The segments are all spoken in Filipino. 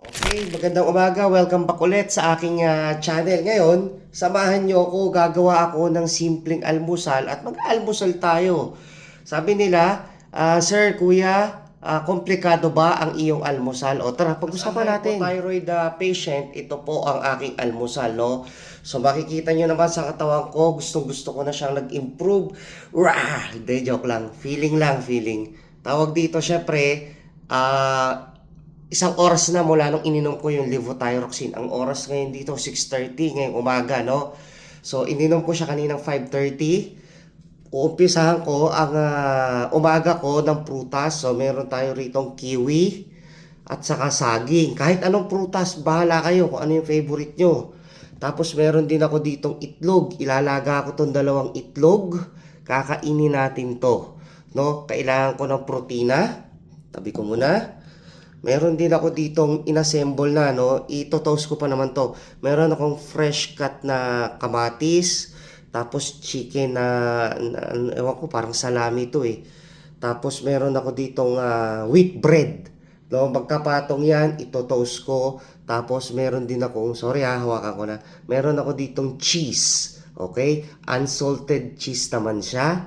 Okay, magandang umaga. Welcome back ulit sa aking channel. Ngayon, samahan nyo ako. Gagawa ako ng simpleng almusal at mag-almusal tayo. Sabi nila, Sir, Kuya, komplikado ba ang iyong almusal? O tara, pag-usapan natin. Thyroid patient, ito po ang aking almusal, no? So makikita nyo naman sa katawan ko, gustong-gusto ko na siyang nag-improve. Hindi, joke lang. Feeling lang, feeling. Tawag dito, syempre, isang oras na mula nung ininom ko yung levothyroxine. Ang oras ngayon dito, 6:30 ngayong umaga, no? So, ininom ko siya kaninang 5:30. Uumpisahan ko ang umaga ko ng prutas. So, meron tayo ritong kiwi at saka saging. Kahit anong prutas, bahala kayo kung ano yung favorite nyo. Tapos, meron din ako ditong itlog. Ilalaga ko tong dalawang itlog. Kakainin natin to. No? Kailangan ko ng protina. Tabi ko muna. Meron din ako ditong inassemble na, no? Ito-toast ko pa naman to. Meron akong fresh cut na kamatis. Tapos chicken ewan ko, parang salami to eh. Tapos meron ako ditong wheat bread. No? Magkapatong yan, ito-toast ko. Tapos meron din akong, sorry hawakan ko na. Meron ako ditong cheese. Okay? Unsalted cheese naman siya.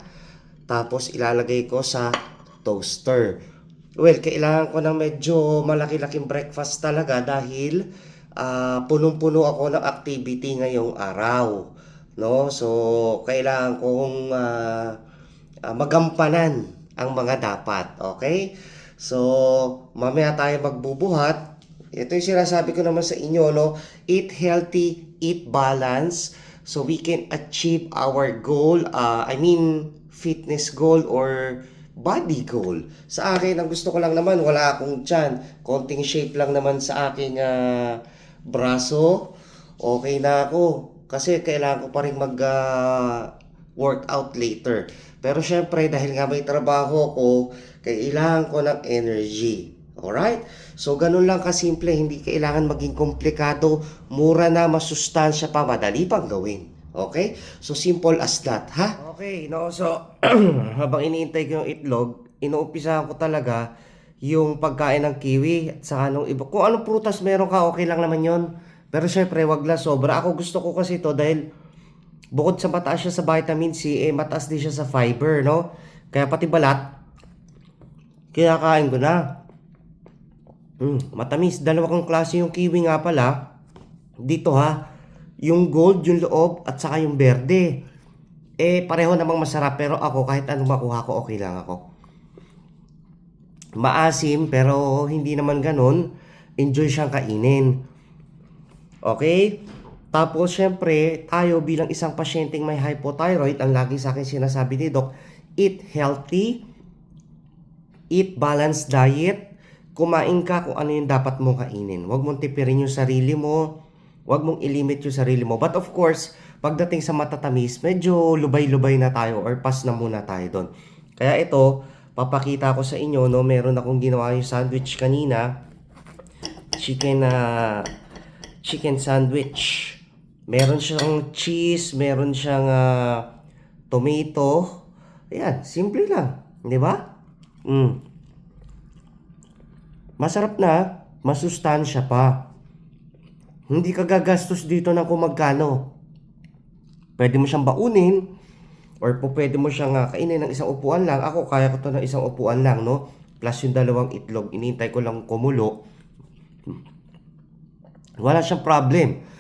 Tapos ilalagay ko sa toaster. Well, kailangan ko ng medyo malaki-laking breakfast talaga dahil punong-puno ako ng activity ngayong araw. No? So, kailangan kong magampanan ang mga dapat. Okay? So, mamaya tayo magbubuhat. Ito yung sinasabi ko naman sa inyo, no? Eat healthy, eat balance so we can achieve our goal. Fitness goal or body goal. Sa akin, ang gusto ko lang naman, wala akong tiyan. Konting shape lang naman sa aking braso. Okay na ako. Kasi kailangan ko pa rin workout later. Pero syempre, dahil nga may trabaho ko, kailangan ko ng energy. Alright? So, ganun lang kasimple. Hindi kailangan maging komplikado. Mura na, masustansya pa, madali pang gawin. Okay? So, simple as that, ha? Okay, no? So, habang iniintay ko yung itlog, inuumpisahan ko talaga yung pagkain ng kiwi at saka nung iba. Kung anong prutas meron ka, okay lang naman yon. Pero syempre, wag lang sobra. Ako gusto ko kasi to dahil bukod sa mataas siya sa vitamin C, mataas din siya sa fiber, no? Kaya pati balat, kinakain ko na. Matamis. Dalawang klase yung kiwi nga pala. Dito ha. Yung gold, yung loob, at saka yung berde. Pareho namang masarap. Pero ako, kahit anong makuha ko, okay lang ako. Maasim, pero hindi naman ganun. Enjoy siyang kainin. Okay? Tapos, syempre, tayo bilang isang pasyenteng may hypothyroid, ang lagi sa akin sinasabi ni Doc, eat healthy, eat balanced diet, kumain ka kung ano yung dapat mong kainin. Huwag mong tipirin yung sarili mo, huwag mong ilimit yung sarili mo. But of course, pagdating sa matatamis, medyo lubay-lubay na tayo or pass na muna tayo doon. Kaya ito, papakita ko sa inyo, no, meron akong ginawa yung sandwich kanina. Chicken sandwich. Meron siyang cheese, meron siyang tomato. Ayan, simple lang. Di ba? Masarap na, masustansya pa. Hindi ka gagastos dito ng kung magkano. Pwede mo siyang baunin or pwede mo siyang kainin ng isang upuan lang. Ako, kaya ko to ng isang upuan lang, no? Plus yung dalawang itlog, inintay ko lang kumulo. Wala siyang problem.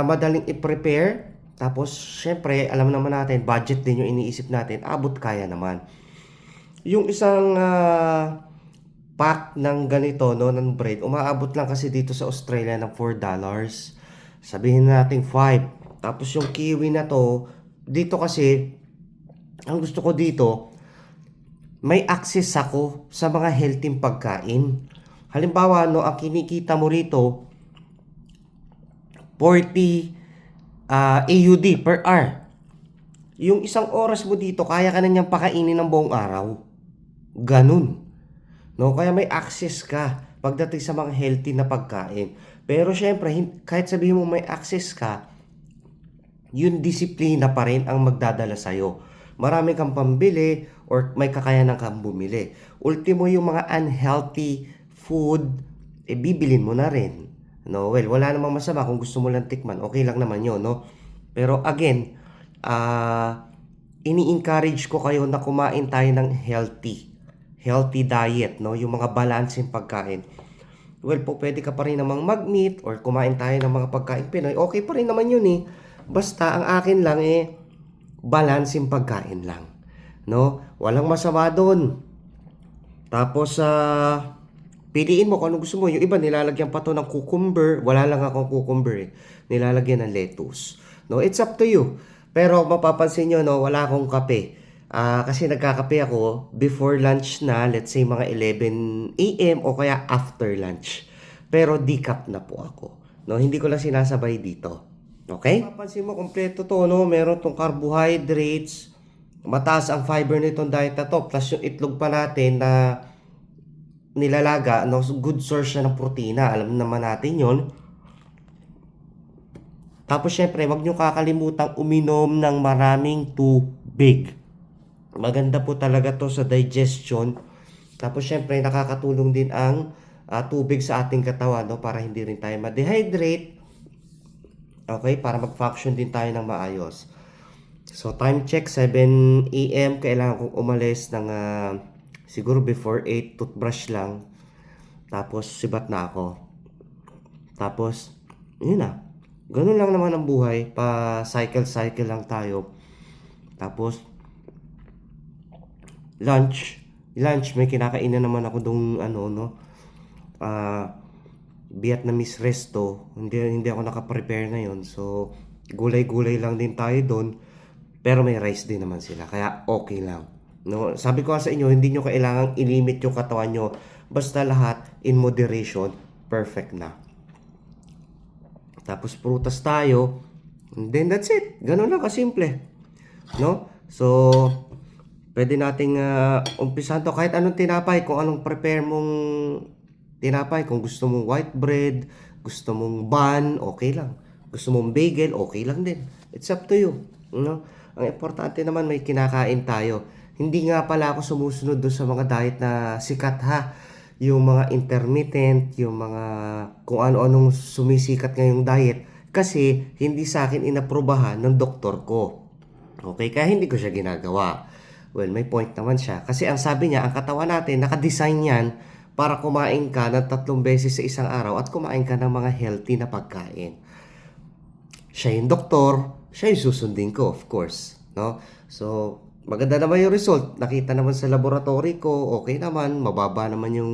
Madaling i-prepare. Tapos, syempre, alam naman natin, budget din yung iniisip natin. Abot kaya naman. Yung isang pack ng ganito, no, ng bread, umaabot lang kasi dito sa Australia ng $4. Sabihin natin 5. Tapos yung kiwi na to, dito kasi, ang gusto ko dito, may access ako sa mga healthy pagkain. Halimbawa, no, ang kinikita mo rito, 40 AUD per hour. Yung isang oras mo dito, kaya ka na niyang pakainin ng buong araw. Ganun. No, kaya may access ka pagdating sa mga healthy na pagkain. Pero syempre, kahit sabihin mo may access ka, yung disiplina pa rin ang magdadala sa'yo. Marami kang pambili or may kakayanan kang bumili. Ultimo yung mga unhealthy food, bibilin mo na rin. No, well, wala namang masama kung gusto mo lang tikman, okay lang naman 'yon, no? Pero again, ini-encourage ko kayo na kumain tayo ng healthy diet, no? Yung mga balancing pagkain. Well po, pwede ka pa rin namang mag-meat or kumain tayo ng mga pagkain Pinoy. Okay pa rin naman yun eh. Basta ang akin lang balancing pagkain lang. No? Walang masama doon. Tapos, piliin mo kung ano gusto mo. Yung iba, nilalagyan pa to ng cucumber. Wala lang akong cucumber eh. Nilalagyan ng lettuce. No? It's up to you. Pero mapapansin nyo, no, wala akong kape. Kasi nagkakape ako before lunch na, let's say mga 11 a.m. o kaya after lunch. Pero decaf na po ako. No? Hindi ko lang sinasabay dito. Okay? Mapapansin mo, kompleto to, no? Meron tong carbohydrates. Mataas ang fiber nitong diet na to. Plus yung itlog pa natin na nilalaga, no, good source siya ng protina. Alam naman natin yon. Tapos syempre, wag nyo kakalimutan uminom ng maraming tubig. Maganda po talaga to sa digestion. Tapos syempre, nakakatulong din ang tubig sa ating katawan, no, para hindi rin tayo ma-dehydrate. Okay, para mag-function din tayo ng maayos. So time check, 7 a.m. Kailangan kong umalis ng siguro before 8, toothbrush lang. Tapos sibat na ako. Tapos, yun na. Ganun lang naman ang buhay. Pa cycle lang tayo. Tapos, lunch, may kinakainan naman ako dong Vietnamese resto. Hindi ako naka-prepare na yon. So, gulay-gulay lang din tayo doon. Pero may rice din naman sila. Kaya okay lang. No, sabi ko sa inyo, hindi nyo kailangang i-limit yung katawan nyo. Basta lahat in moderation, perfect na. Tapos prutas tayo. And then that's it. Ganun lang kasimple. No? So, pwede nating umpisan to. Kahit anong tinapay, kung anong prepare mong tinapay. Kung gusto mong white bread, gusto mong bun, okay lang. Gusto mong bagel, okay lang din. It's up to you. No? Ang importante naman may kinakain tayo. Hindi nga pala ako sumusunod doon sa mga diet na sikat ha. Yung mga intermittent, yung mga kung ano-anong sumisikat ngayong diet. Kasi hindi sa akin inaprobahan ng doktor ko. Okay, kaya hindi ko siya ginagawa. Well, may point naman siya. Kasi ang sabi niya, ang katawan natin, nakadesign yan para kumain ka ng 3 beses sa isang araw at kumain ka ng mga healthy na pagkain. Siya yung doktor, siya yung susundin ko, of course. No? So, maganda naman yung result. Nakita naman sa laboratory ko, okay naman, mababa naman yung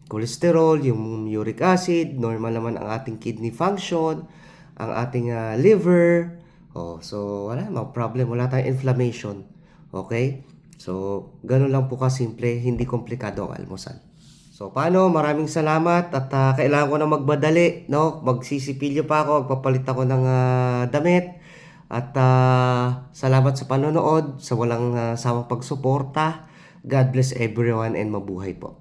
cholesterol, yung uric acid, normal naman ang ating kidney function, ang ating liver. So wala namang problem, wala tayong inflammation. Okay? So, ganun lang po kasimple, hindi komplikado ang almusal. So, paano? Maraming salamat at kailangan ko na magbadali, no? Magsisipilyo pa ako, magpapalit ako ng damit. At salamat sa panonood, sa walang sawang pagsuporta. God bless everyone and mabuhay po.